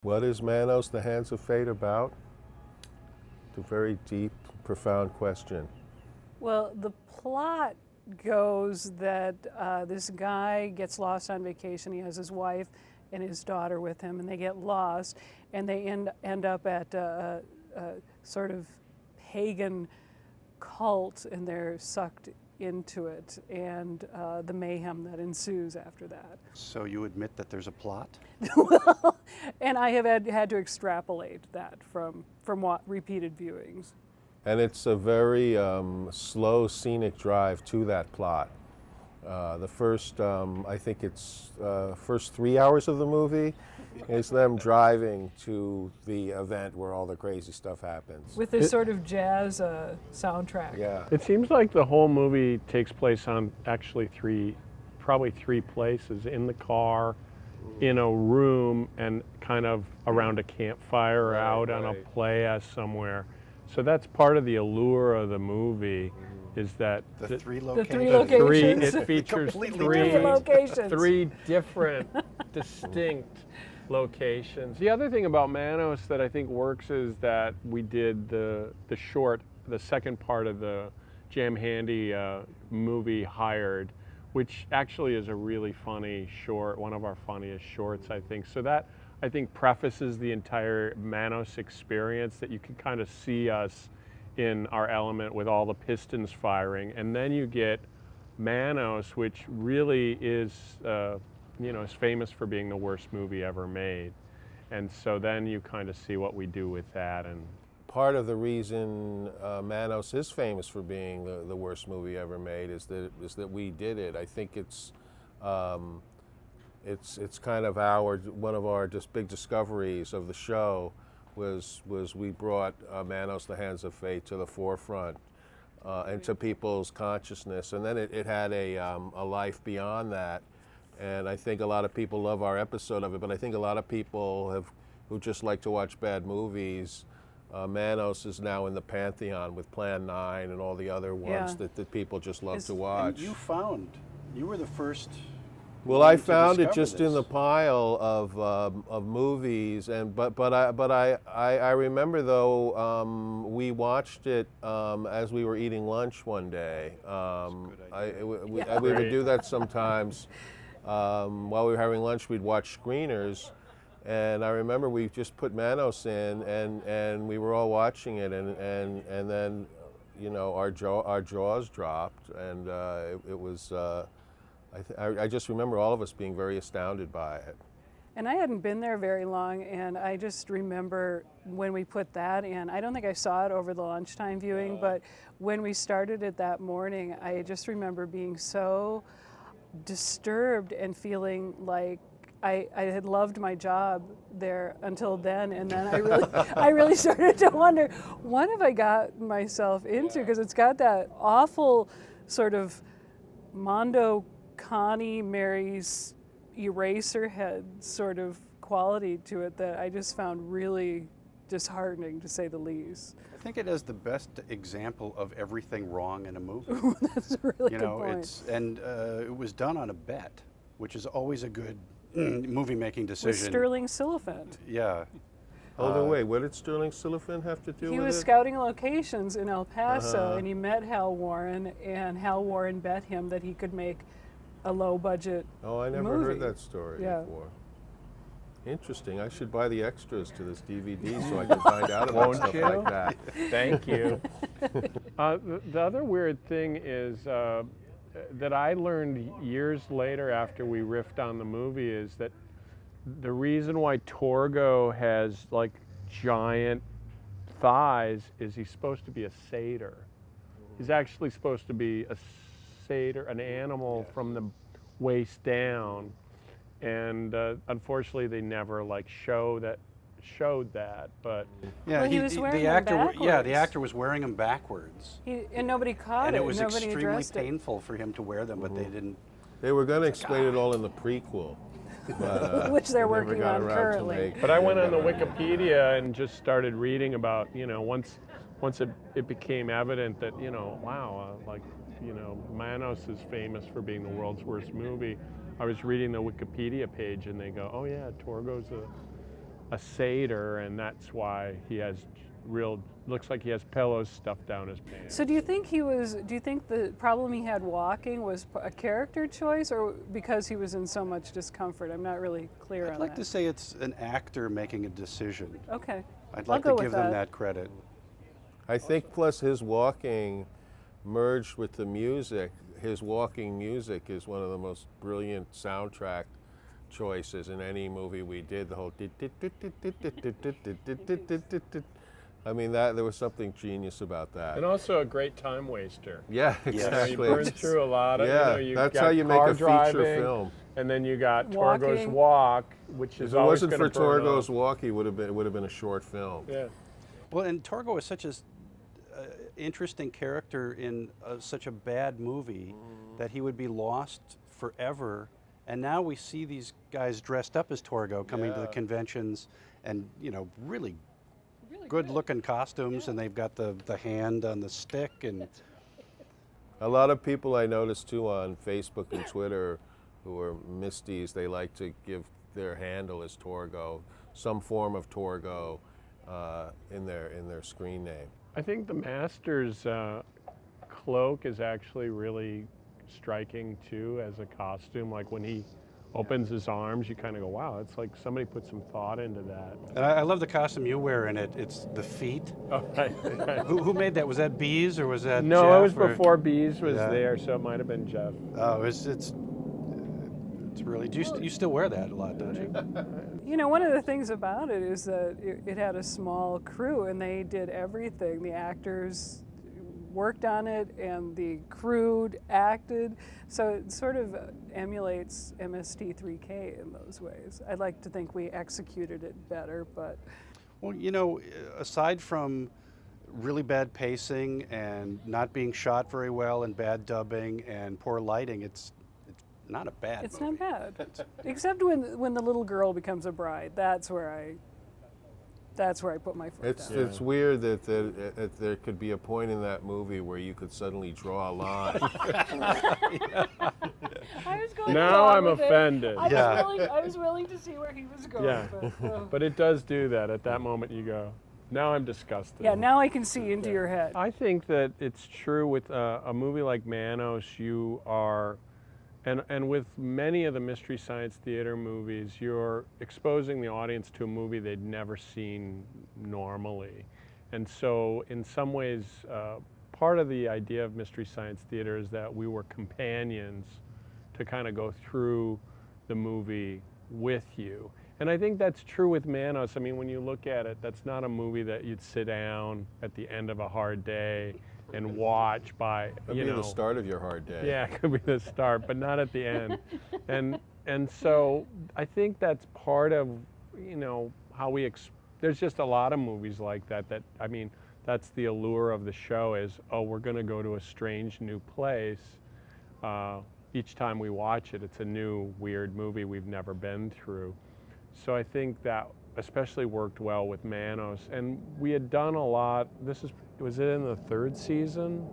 What is Manos, the Hands of Fate about? It's a very deep, profound question. Well, the plot goes that this guy gets lost on vacation. He has his wife and his daughter with him, and they get lost, and they end up at a sort of pagan cult, and they're sucked into it, and the mayhem that ensues after that. So you admit that there's a plot? Well, and I have had to extrapolate that from repeated viewings. And it's a very slow, scenic drive to that plot. The first, I think it's first 3 hours of the movie is them driving to the event where all the crazy stuff happens. With this sort of jazz soundtrack. Yeah. It seems like the whole movie takes place on actually probably three places: in the car, in a room, and kind of around a campfire, out on a playa somewhere. So that's part of the allure of the movie, is that The three The locations? three locations. it features Completely three different distinct locations. The other thing about Manos that I think works is that we did the second part of the Jam Handy movie, Hired, which actually is a really funny short, one of our funniest shorts, I think. So that, I think, prefaces the entire Manos experience, that you can kind of see us in our element with all the pistons firing. And then you get Manos, which really is, is famous for being the worst movie ever made. And so then you kind of see what we do with that. And Part of the reason Manos is famous for being the worst movie ever made is that we did it. I think it's kind of one of our just big discoveries of the show was we brought Manos, the Hands of Fate to the forefront and to people's consciousness, and then it had a life beyond that. And I think a lot of people love our episode of it, but I think a lot of people who just like to watch bad movies. Manos is now in the pantheon with Plan 9 and all the other ones that people just love to watch. And you were the first. Well, I to found it discover just in this. the pile of movies, but I remember though we watched it as we were eating lunch one day. We would do that sometimes while we were having lunch. We'd watch screeners, and I remember we just put Manos in, and we were all watching it, and then our jaws dropped, and it was. I just remember all of us being very astounded by it. And I hadn't been there very long, and I just remember when we put that in, I don't think I saw it over the lunchtime viewing, but when we started it that morning, I just remember being so disturbed and feeling like I had loved my job there until then, and then I really started to wonder, what have I got myself into? Because it's got that awful sort of Mondo Connie Mary's Eraserhead sort of quality to it that I just found really disheartening, to say the least. I think it is the best example of everything wrong in a movie. That's a really good point. It was done on a bet, which is always a good movie-making decision. With Sterling Siliphant. Yeah. Oh, wait, what did Sterling Siliphant have to do with it? He was scouting locations in El Paso, and he met Hal Warren, and Hal Warren bet him that he could make a low-budget Oh, I never movie. heard that story before. Interesting. I should buy the extras to this DVD so I can find out about stuff like that. Thank you. The other weird thing is that I learned years later after we riffed on the movie is that the reason why Torgo has like giant thighs is he's supposed to be a satyr. He's actually supposed to be a satyr, an animal from the waist down, and unfortunately they never like showed that. But yeah, Well, he was wearing the them actor. Yeah, the backwards. actor was wearing them backwards, And nobody caught and it. it was Nobody extremely addressed painful for him to wear them, but they didn't. They were going to explain it all in the prequel. But, Which they're never working got on around to currently. make- But I went on the Wikipedia and just started reading about, once it became evident that, wow, Manos is famous for being the world's worst movie. I was reading the Wikipedia page and they go, oh yeah, Torgo's a satyr, and that's why he has looks like he has pillows stuffed down his pants. So do you think the problem he had walking was a character choice, or because he was in so much discomfort? I'm not really clear on I'd like that. to say it's an actor making a decision. Okay. I'd I'll like go to with give them that credit. I think plus his walking merged with the music. His walking music is one of the most brilliant soundtrack choices in any movie we did. The whole I mean, there was something genius about that. And also a great time waster. Yeah, You exactly. burn through a lot of, Yeah, you that's got how you make car a feature driving, film. And then you got Walking. Torgo's Walk, which If is it always wasn't going for to burn Torgo's off. Walk, it would have been a short film. Yeah. Well, and Torgo is such a interesting character in such a bad movie that he would be lost forever. And now we see these guys dressed up as Torgo coming to the Yeah. conventions, and really good-looking costumes, and they've got the hand on the stick, and A lot of people I noticed too on Facebook and Twitter who are Misties, they like to give their handle as Torgo, some form of Torgo in their screen name. I think the Master's cloak is actually really striking too as a costume. Like when he opens his arms, you kind of go, wow, it's like somebody put some thought into that. And I love the costume you wear in it. It's the feet. Oh, right. Who made that? Was that Bees or was that No, Jeff, it was or- before Bees was Yeah. there, so it might have been Jeff. Oh, it's really. You still wear that a lot, don't you? You know, one of the things about it is that it had a small crew, and they did everything. The actors worked on it, and the crew acted. So it sort of emulates MST3K in those ways. I'd like to think we executed it better, but Well, aside from really bad pacing and not being shot very well and bad dubbing and poor lighting, it's not a bad it's movie. not bad. Except when the little girl becomes a bride. That's where I put my foot down. It's weird that there could be a point in that movie where you could suddenly draw a line. I was going Now along I'm with it. offended. I was willing to see where he was going. Yeah. But, But it does do that. At that moment you go, now I'm disgusted. yeah, now I can see into your head. I think that it's true with a movie like Manos, you are, and with many of the Mystery Science Theater movies, you're exposing the audience to a movie they'd never seen normally. And so in some ways, part of the idea of Mystery Science Theater is that we were companions to kind of go through the movie with you. And I think that's true with Manos. I mean, when you look at it, that's not a movie that you'd sit down at the end of a hard day and watch by, That'd be the start of your hard day. Yeah, it could be the start, but not at the end. And so I think that's part of, how there's just a lot of movies like that, I mean, that's the allure of the show is, oh, we're going to go to a strange new place. Each time we watch it, it's a new weird movie we've never been through. So I think that especially worked well with Manos. And we had done a lot, was it in the third season?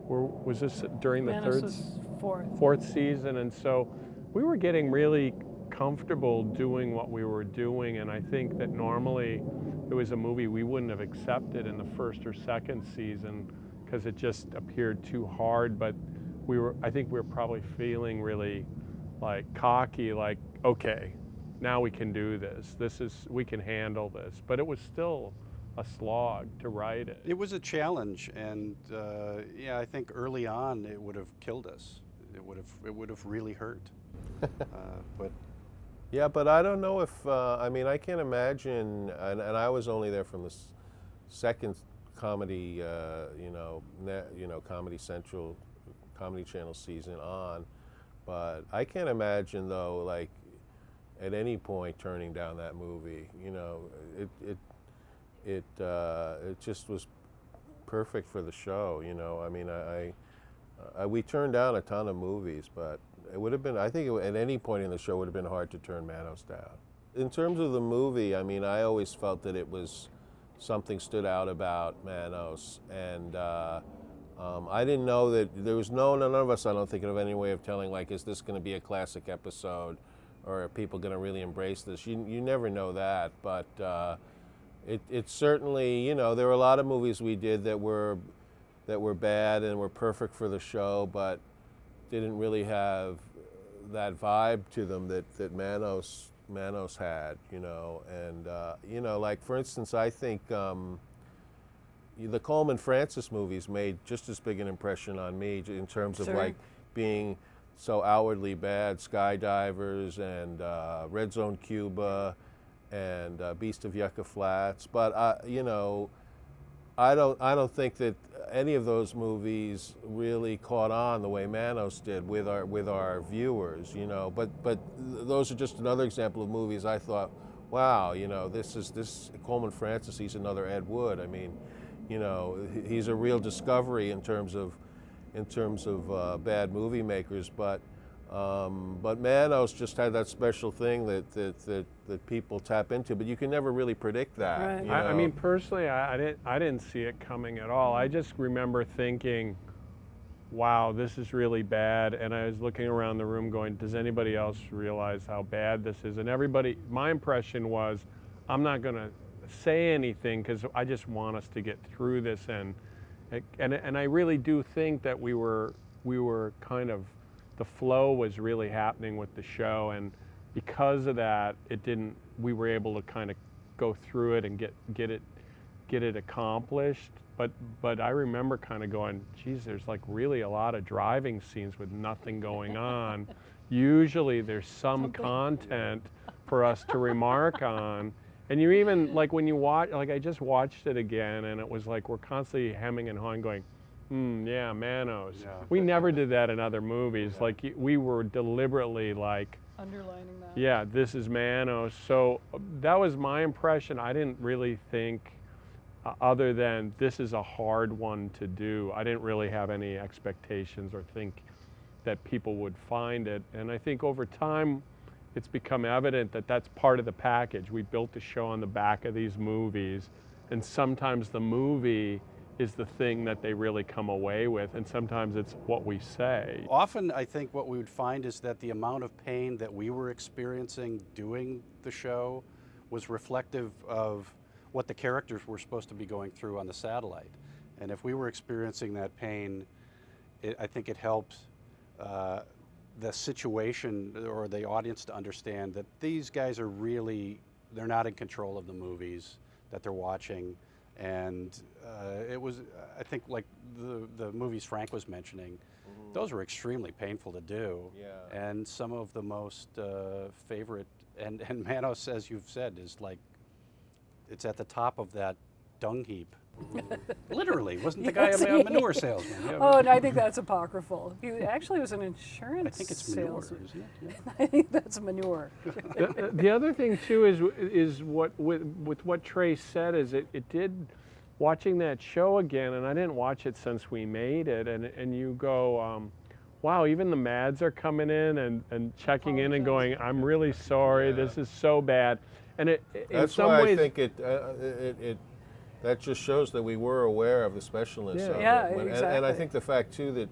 Or was this during the Manos third? was fourth. Fourth season, and so we were getting really comfortable doing what we were doing, and I think that normally it was a movie we wouldn't have accepted in the first or second season because it just appeared too hard, but I think we were probably feeling really like cocky, like, okay, now we can do this. We can handle this, but it was still a slog to write it. It was a challenge, and I think early on it would have killed us. It would have really hurt. But Yeah, but I don't know if I can't imagine, and I was only there from the second comedy, Comedy Central, Comedy Channel season on, but I can't imagine though, like at any point turning down that movie. It just was perfect for the show. I mean, we turned down a ton of movies, but it would have been, I think at any point in the show would have been hard to turn Manos down. In terms of the movie, I mean, I always felt that it was something stood out about Manos, and I didn't know that there was none of us, I don't think, of any way of telling, like, is this going to be a classic episode or are people going to really embrace this? You never know that, but it certainly, you know, there were a lot of movies we did that were bad and were perfect for the show, but didn't really have that vibe to them that Manos had, you know. And you know, like for instance, I think the Coleman Francis movies made just as big an impression on me in terms of like being so outwardly bad. Skydivers and Red Zone Cuba and Beast of Yucca Flats. But you know, I don't think that any of those movies really caught on the way Manos did with our viewers, you know. But those are just another example of movies I thought, wow, you know, this Coleman Francis, he's another Ed Wood. I mean, you know, he's a real discovery in terms of bad movie makers. But Manos just had that special thing that people tap into, but you can never really predict that. Right. You know? I mean, personally, I didn't see it coming at all. I just remember thinking, wow, this is really bad. And I was looking around the room going, does anybody else realize how bad this is? And everybody, my impression was, I'm not going to say anything because I just want us to get through this. And I really do think that we were kind of, the flow was really happening with the show, and because of that, we were able to kind of go through it and get it accomplished. But I remember kind of going, geez, there's like really a lot of driving scenes with nothing going on. Usually there's some content for us to remark on. And you even, like when you watch, like I just watched it again, and it was like we're constantly hemming and hawing going, yeah, Manos. Yeah. We never did that in other movies. Yeah. Like we were deliberately like, underlining that. yeah, this is Manos. So that was my impression. I didn't really think, other than this is a hard one to do, I didn't really have any expectations or think that people would find it. And I think over time, it's become evident that that's part of the package. We built the show on the back of these movies, and sometimes the movie is the thing that they really come away with, and sometimes it's what we say. Often I think what we would find is that the amount of pain that we were experiencing doing the show was reflective of what the characters were supposed to be going through on the satellite. And if we were experiencing that pain, I think it helped the situation or the audience to understand that these guys are really, they're not in control of the movies that they're watching. And it was, I think, like the movies Frank was mentioning, those were extremely painful to do. Yeah. And some of the most favorite, and Manos, as you've said, is like, it's at the top of that dung heap. Literally, wasn't the guy a manure salesman? Yeah. Oh, and I think that's apocryphal. He actually was an insurance I think it's manure, salesman. isn't it? Yeah. I think that's manure. The other thing too is what with what Trey said is it did, watching that show again, and I didn't watch it since we made it, and you go, wow, even the Mads are coming in and checking in and going, I'm really sorry, Yeah. this is so bad, and it in That's some why ways, I think that just shows that we were aware of the specialness of it. Yeah, And I exactly. think the fact too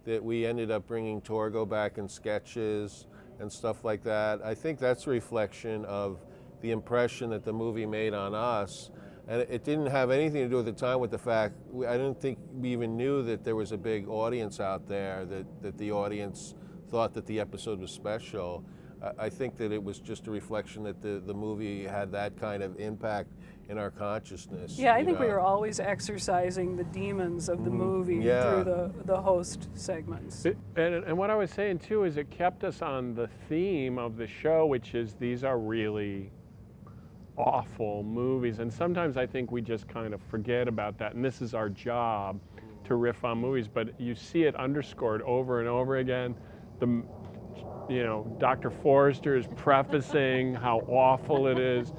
that we ended up bringing Torgo back in sketches and stuff like that, I think that's a reflection of the impression that the movie made on us. And it didn't have anything to do at the time with the fact, I didn't think we even knew that there was a big audience out there, that the audience thought that the episode was special. I think that it was just a reflection that the movie had that kind of impact in our consciousness. Yeah, I you think we know. were always exercising the demons of the movie Yeah. through the host segments. and what I was saying too is it kept us on the theme of the show, which is these are really awful movies, and sometimes I think we just kind of forget about that, and this is our job to riff on movies, but you see it underscored over and over again. Dr. Forrester is prefacing how awful it is.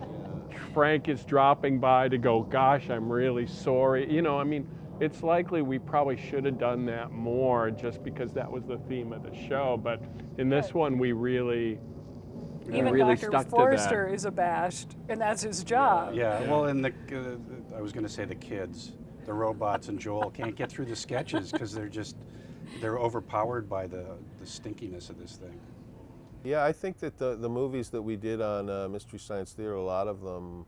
Frank is dropping by to go, gosh, I'm really sorry. I mean, it's likely we probably should have done that more just because that was the theme of the show, but in this one we really Even really Dr. stuck Forrester to that. is abashed, and that's his job. Yeah, well, and I was going to say the kids, the robots and Joel can't get through the sketches because they're overpowered by the stinkiness of this thing. Yeah, I think that the movies that we did on Mystery Science Theater, a lot of them,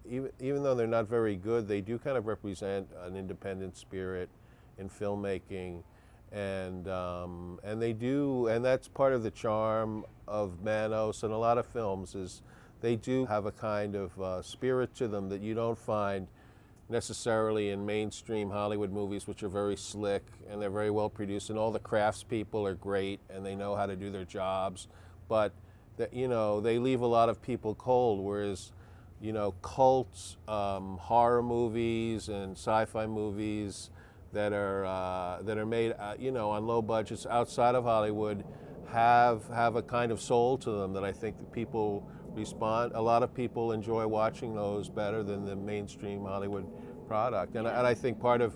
even though they're not very good, they do kind of represent an independent spirit in filmmaking, and they do, and that's part of the charm of Manos and a lot of films is they do have a kind of spirit to them that you don't find necessarily in mainstream Hollywood movies, which are very slick and they're very well produced, and all the craftspeople are great and they know how to do their jobs, but that, you know, they leave a lot of people cold. Whereas, you know, cults, horror movies and sci-fi movies that are made, you know, on low budgets outside of Hollywood have a kind of soul to them that I think that people respond. A lot of people enjoy watching those better than the mainstream Hollywood product. And I think part of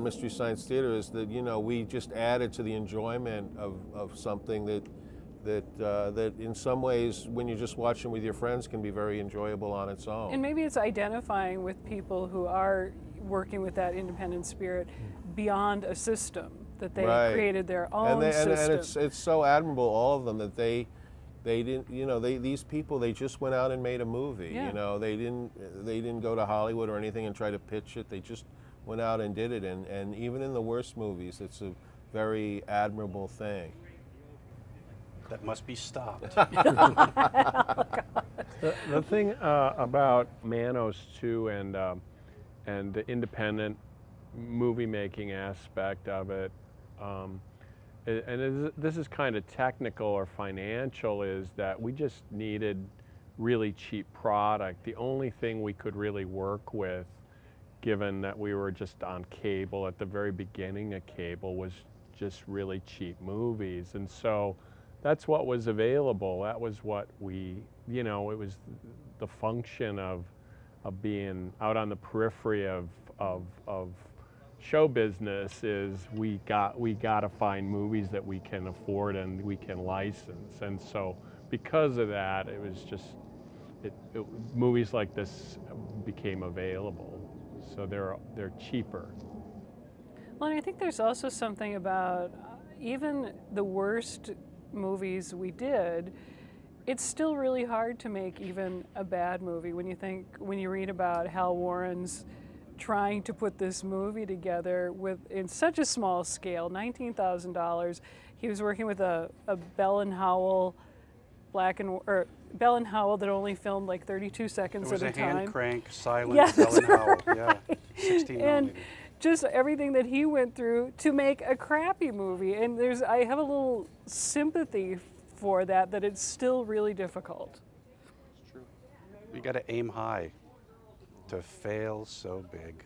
Mystery Science Theater is that, you know, we just added to the enjoyment of something that in some ways, when you're just watching with your friends, can be very enjoyable on its own. And maybe it's identifying with people who are working with that independent spirit beyond a system, that they created their own system. And it's so admirable, all of them, that they didn't, you know, these people, they just went out and made a movie. Yeah. You know, they didn't go to Hollywood or anything and try to pitch it. They just went out and did it. And even in the worst movies, it's a very admirable thing. That must be stopped. The thing about Manos too, and the independent movie making aspect of it, and this is kind of technical or financial, is that we just needed really cheap product. The only thing we could really work with, given that we were just on cable at the very beginning of cable, was just really cheap movies. And so that's what was available. That was what we, you know, it was the function of being out on the periphery of show business, is we got to find movies that we can afford and we can license. And so because of that, it was just movies like this became available. So they're cheaper. Well, and I think there's also something about even the worst movies we did, it's still really hard to make even a bad movie. When you read about Hal Warren's trying to put this movie together in such a small scale, $19,000. He was working with a Bell and Howell Bell and Howell that only filmed like 32 seconds at a time. It was a hand crank, silent Yes, Bell and Howell. right. Yeah, 16 And millimeter. just everything that he went through to make a crappy movie. And I have a little sympathy for that it's still really difficult. It's true. You got to aim high to fail so big.